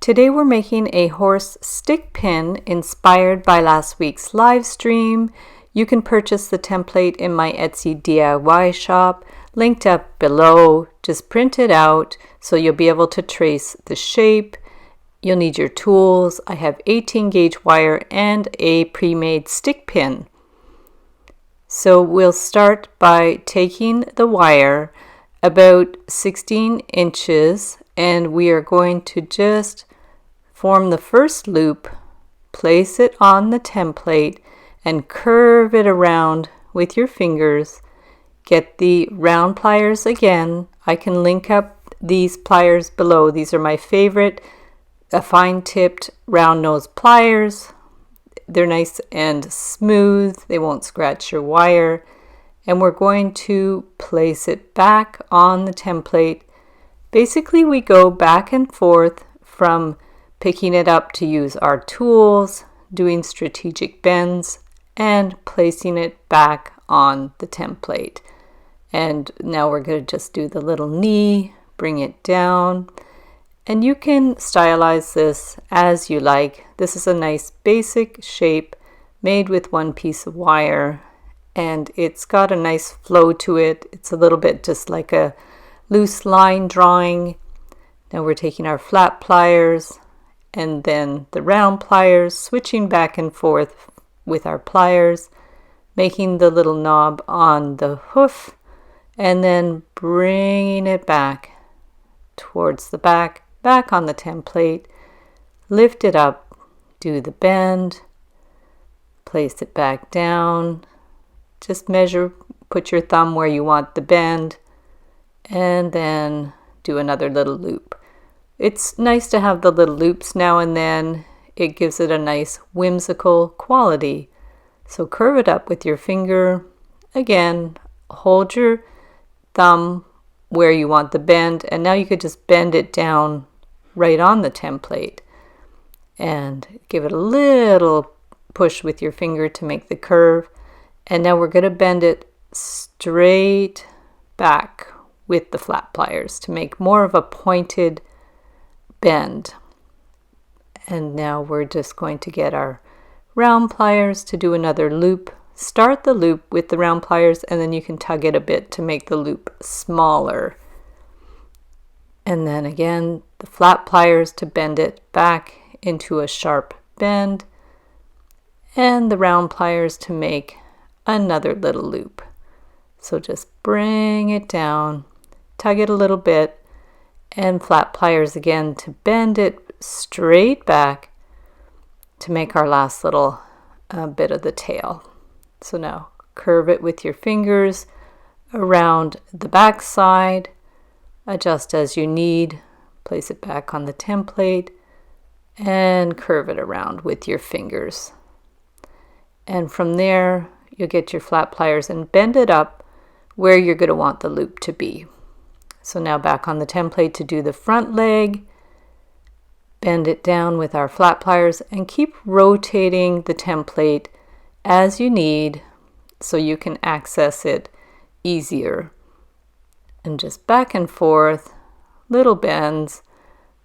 Today we're making a horse stick pin inspired by last week's live stream. You can purchase the template in my Etsy DIY shop, linked up below. Just print it out so you'll be able to trace the shape. You'll need your tools. I have 18 gauge wire and a pre-made stick pin. So we'll start by taking the wire about 16 inches and we are going to just form the first loop, place it on the template, and curve it around with your fingers. Get the round pliers again. I can link up these pliers below. These are my favorite fine-tipped round nose pliers. They're nice and smooth. They won't scratch your wire. And we're going to place it back on the template. Basically, we go back and forth from picking it up to use our tools, doing strategic bends, and placing it back on the template. And now we're going to just do the little knee, bring it down, and you can stylize this as you like. This is a nice basic shape made with one piece of wire, and it's got a nice flow to it. It's a little bit just like a loose line drawing. Now we're taking our flat pliers and then the round pliers, switching back and forth with our pliers, making the little knob on the hoof, and then bringing it back towards the back on the template, lift it up, do the bend, place it back down, just measure, put your thumb where you want the bend, and then do another little loop. It's nice to have the little loops now and then. It gives it a nice whimsical quality. So curve it up with your finger. Again, hold your thumb where you want the bend, and now you could just bend it down right on the template and give it a little push with your finger to make the curve. And now we're going to bend it straight back with the flat pliers to make more of a pointed bend. And now we're just going to get our round pliers to do another loop. Start the loop with the round pliers and then you can tug it a bit to make the loop smaller. And then again, the flat pliers to bend it back into a sharp bend, and the round pliers to make another little loop. So just bring it down, tug it a little bit, and flat pliers again to bend it straight back to make our last little bit of the tail. So now curve it with your fingers around the back side, adjust as you need, place it back on the template, and curve it around with your fingers. And from there, you'll get your flat pliers and bend it up where you're going to want the loop to be. So now back on the template to do the front leg, bend it down with our flat pliers and keep rotating the template as you need so you can access it easier. And just back and forth, little bends.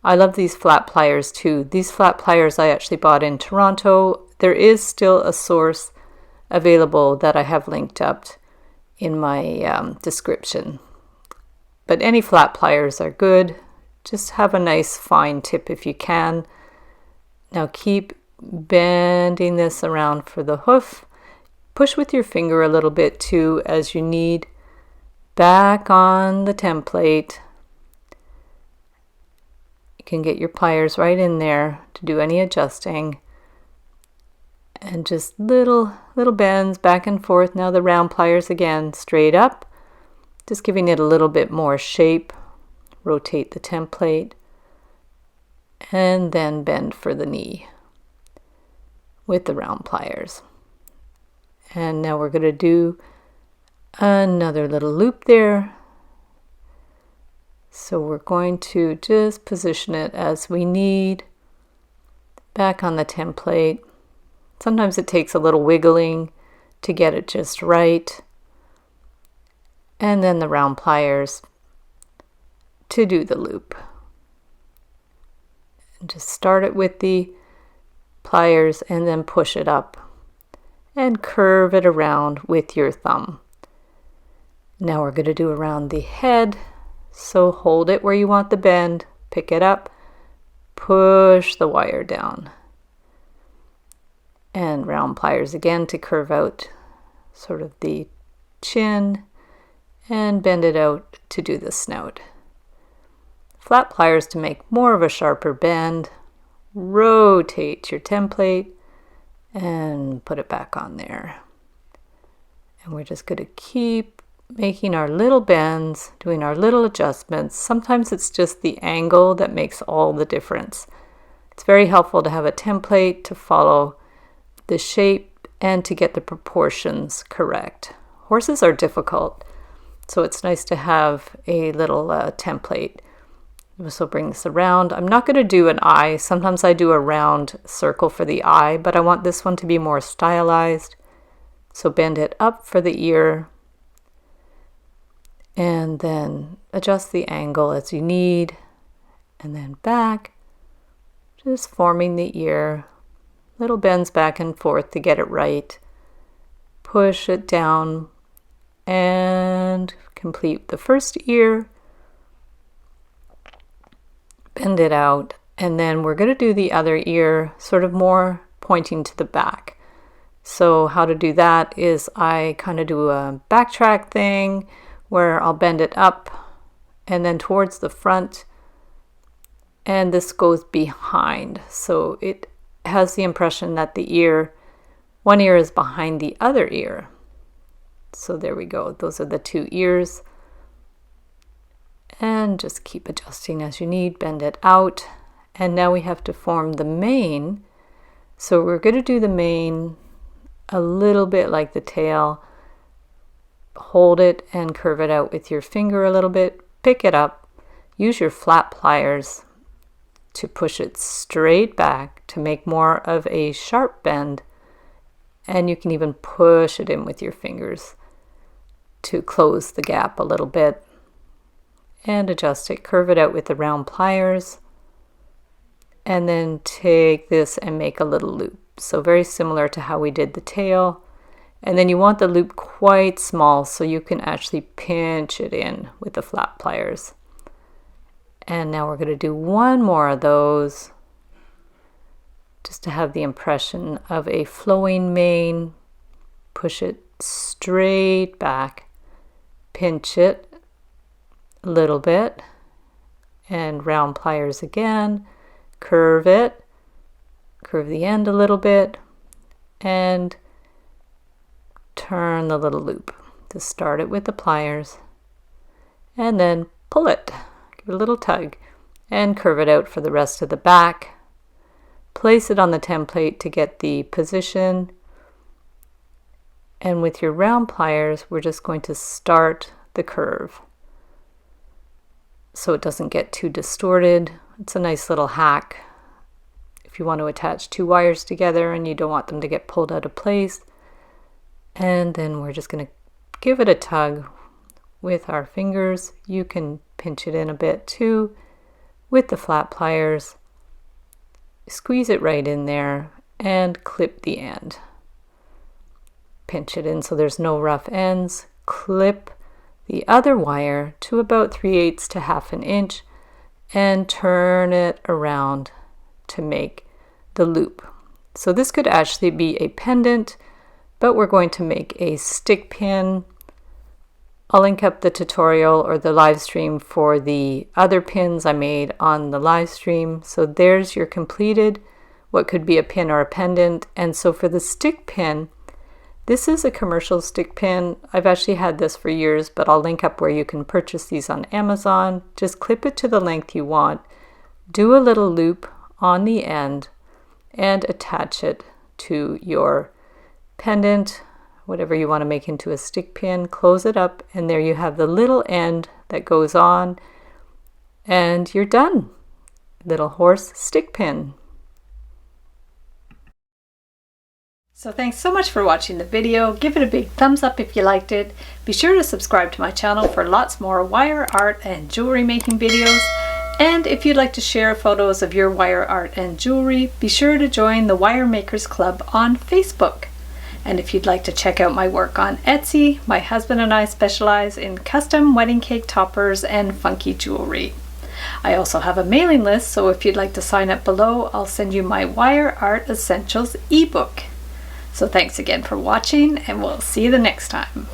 I love these flat pliers too. These flat pliers I actually bought in Toronto. There is still a source available that I have linked up in my description. But any flat pliers are good. Just have a nice fine tip if you can. Now keep bending this around for the hoof. Push with your finger a little bit too as you need. Back on the template. You can get your pliers right in there to do any adjusting. And just little bends back and forth. Now the round pliers again, straight up. Just giving it a little bit more shape. Rotate the template. And then bend for the knee with the round pliers. And now we're going to do another little loop there. So we're going to just position it as we need. Back on the template. Sometimes it takes a little wiggling to get it just right. And then the round pliers to do the loop. And just start it with the pliers and then push it up and curve it around with your thumb. Now we're going to do around the head. So hold it where you want the bend, pick it up, push the wire down. And round pliers again to curve out sort of the chin and bend it out to do the snout. Flat pliers to make more of a sharper bend. Rotate your template and put it back on there. And we're just going to keep making our little bends, doing our little adjustments. Sometimes it's just the angle that makes all the difference. It's very helpful to have a template to follow the shape and to get the proportions correct. Horses are difficult, so it's nice to have a little template. So bring this around. I'm not going to do an eye. Sometimes I do a round circle for the eye, but I want this one to be more stylized. So bend it up for the ear and then adjust the angle as you need, and then back, just forming the ear. Little bends back and forth to get it right. Push it down and complete the first ear. Bend it out, and then we're going to do the other ear sort of more pointing to the back. So how to do that is I kind of do a backtrack thing where I'll bend it up and then towards the front, and this goes behind. So it has the impression that the ear, one ear is behind the other ear. So there we go. Those are the two ears. And just keep adjusting as you need. Bend it out. And now we have to form the mane. So we're going to do the mane a little bit like the tail. Hold it and curve it out with your finger a little bit. Pick it up. Use your flat pliers to push it straight back to make more of a sharp bend. And you can even push it in with your fingers to close the gap a little bit. And adjust it. Curve it out with the round pliers. And then take this and make a little loop. So very similar to how we did the tail. And then you want the loop quite small so you can actually pinch it in with the flat pliers. And now we're going to do one more of those just to have the impression of a flowing mane. Push it straight back, pinch it a little bit, and round pliers again, curve it, curve the end a little bit, and turn the little loop. To start it with the pliers, and then pull it, give it a little tug, and curve it out for the rest of the back. Place it on the template to get the position, and with your round pliers, we're just going to start the curve so it doesn't get too distorted. It's a nice little hack if you want to attach two wires together and you don't want them to get pulled out of place. And then we're just going to give it a tug with our fingers. You can pinch it in a bit too with the flat pliers. Squeeze it right in there and clip the end. Pinch it in so there's no rough ends. Clip the other wire to about 3/8 to 1/2 inch and turn it around to make the loop. So this could actually be a pendant, but we're going to make a stick pin. I'll link up the tutorial or the live stream for the other pins I made on the live stream. So there's your completed, what could be a pin or a pendant. And so for the stick pin, this is a commercial stick pin. I've actually had this for years, but I'll link up where you can purchase these on Amazon. Just clip it to the length you want, do a little loop on the end, and attach it to your pendant, whatever you want to make into a stick pin. Close it up, and there you have the little end that goes on, and you're done. Little horse stick pin. So thanks so much for watching the video. Give it a big thumbs up if you liked it. Be sure to subscribe to my channel for lots more wire art and jewelry making videos. And if you'd like to share photos of your wire art and jewelry, be sure to join the Wire Makers Club on Facebook. And if you'd like to check out my work on Etsy, my husband and I specialize in custom wedding cake toppers and funky jewelry. I also have a mailing list, so if you'd like to sign up below, I'll send you my Wire Art Essentials ebook. So thanks again for watching, and we'll see you the next time.